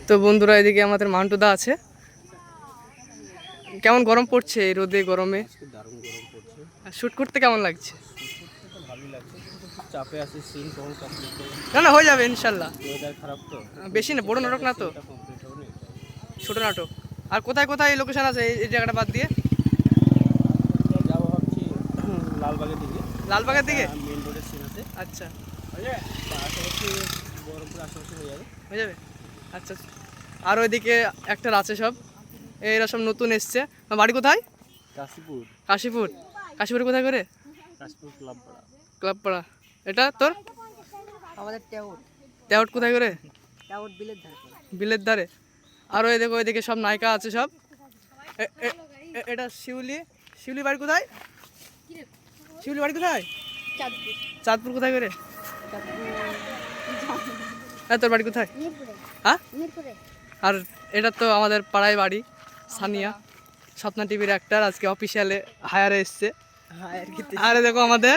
তো বন্ধুরা, এদিকে আমাদের মান্টুদা আছে। কেমন গরম পড়ছে এই রোদে গরমে? দারুণ গরম পড়ছে। শুট করতে কেমন লাগছে? তো ভালোই লাগছে, কিন্তু খুব চাপে আছে। সিন কখন কমপ্লিট করব? না না, হয়ে যাবে ইনশাল্লাহ। ওয়েদার খারাপ তো, বেশি না, বড় নাটক না তো, সিনটা কমপ্লিট হবে না। ছোট নাটক। আর কোথায় কোথায় লোকেশন আছে এই জায়গাটা বাদ দিয়ে? যাবো ভাবছি লালবাগের দিকে। লালবাগের দিকে মেন রোডের সিন আছে। আচ্ছা, আশেপাশে বহরমপুর আশেপাশে হয়ে যাবে। হয়ে যাবে। আচ্ছা, আর ওইদিকে একটা আছে সব, এরা সব নতুন এসছে। বাড়ি কোথায়? কাশীপুর। কাশীপুর। কাশীপুর কোথায় করে? কাশীপুর ক্লাবপাড়া। ক্লাবপাড়া। এটা তোর? আমাদের টেউট। তেওট কোথায় করে? টেউট বিলের ধারে। বিলের ধারে। আর ওইদিকে ওইদিকে সব নায়িকা আছে সব। এটা শিউলি। শিউলি বাড়ি কোথায়? শিউলি বাড়ি কোথায়? চাঁদপুর। চাঁদপুর কোথায় করে? হ্যাঁ, তোর বাড়ি কোথায়? হ্যাঁ, আর এটা তো আমাদের পাড়ায় বাড়ি, সানিয়া। স্বপ্না টিভির অ্যাক্টার, আজকে অফিসিয়ালে হায়ারে এসছে। আরে দেখো আমাদের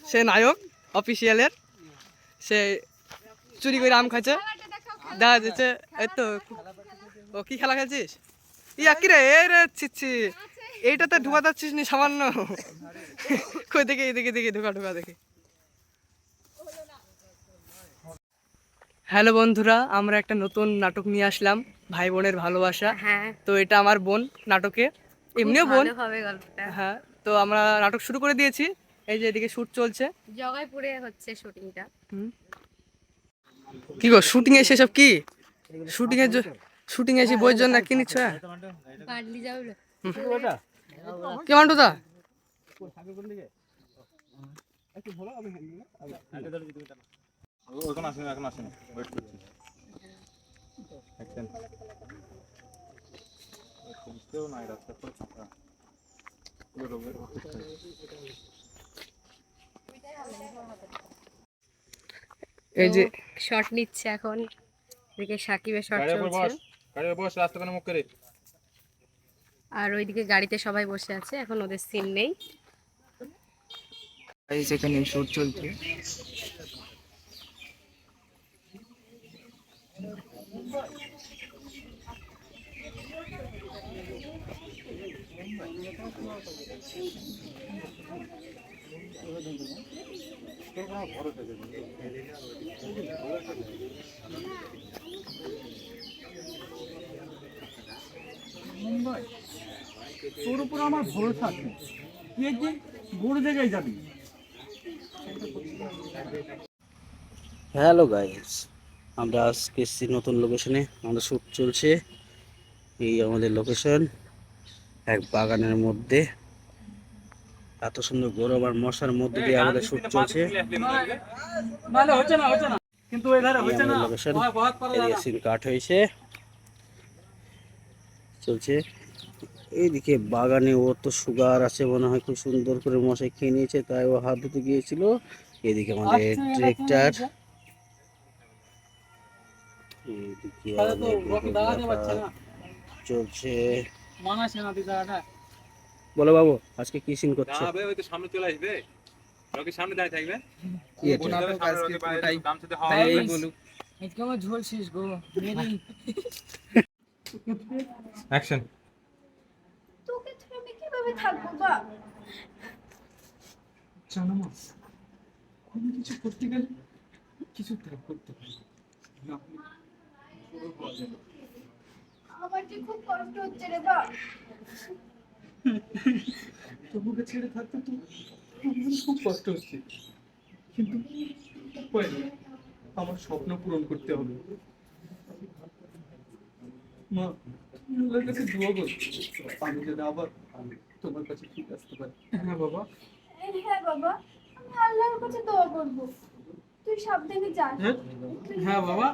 সে নায়ক অফিসিয়ালের, সে চুরি করে আম খাচ্ছে, দেখা যাচ্ছে। এই তো, ও কি খেলা খেলছিস? ইয়া কি রে, এ রে ছিচ্ছি, এইটাতে ঢুকা যাচ্ছিস নি সামান্য? কই দেখে, এদিকে দেখে ঢুকা ঢুকা দেখে। হ্যালো বন্ধুরা, আমরা একটা নতুন নাটক নিয়ে আসলাম, ভাই বোনের ভালোবাসা। হ্যাঁ, তো এটা আমার বোন নাটকে, এমনিও বোন। হবে গল্পটা। হ্যাঁ, তো আমরা নাটক শুরু করে দিয়েছি। এই যে এদিকে শুট চলছে, জগাইপুরে হচ্ছে শুটিংটা। কি গো শুটিং এ সেসব কি? শুটিং এর শুটিং এসে বইয়ের জন্য কি নিচ্ছ? পারলি যাও না। কে মান্টুদা? এই যে শট নিচ্ছে এখন, এদিকে সাকিবের শট চলছে। আর ওইদিকে গাড়িতে সবাই বসে আছে, এখন ওদের সিন নেই। এখানে শুট চলছে। তোর উপর আমার ভরসা আছে, তুই একদিন বড় জায়গায় যাবি। হ্যালো গাইস, আমরা আজকে এসেছি নতুন লোকেশনে। আমাদের শ্যুট চলছে। এই আমাদের লোকেশন, এক বাগানের মধ্যে। এত সুন্দর গরম আর মশার মধ্যে দিয়ে আমাদের শ্যুট চলছে। কিন্তু এধারে হচ্ছে না, লোকেশন এরিয়া সিন কাট হয়েছে, চলছে। এইদিকে বাগানে ও তো সুগার আছে মনে হয়, খুব সুন্দর করে মশাই খেয়ে নিয়েছে, তাই ও হাত ধুতে গিয়েছিল। এদিকে আমাদের ডিরেক্টর, এইদিকে চলছে। বলো বাবু, আজকে কি সিন করছো? সামনে চলে আসবে, সামনে দাঁড়িয়ে থাকবে। ঝোল শেষ গো। অ্যাকশন। তোকে ছাড়া আমি কিভাবে থাকবো বা? জানো মা, কোনো কিছু করতে গেলে কিছু ত্যাগ করতে হয়। আমার যে খুব কষ্ট হচ্ছে রে বা। তবুকে ছেড়ে থাকতে তো আমার খুব কষ্ট হচ্ছে, কিন্তু উপায় নেই, আমার স্বপ্ন পূরণ করতে হবে। মা, আল্লাহর কাছে দোয়া করো, আমি যেন আবার তোমার কাছে ফিরে আসতে পারি। হ্যাঁ বাবা। হ্যাঁ বাবা, আমি আল্লাহর কাছে দোয়া করবো। তুই সাবধানে যাস। হ্যাঁ বাবা।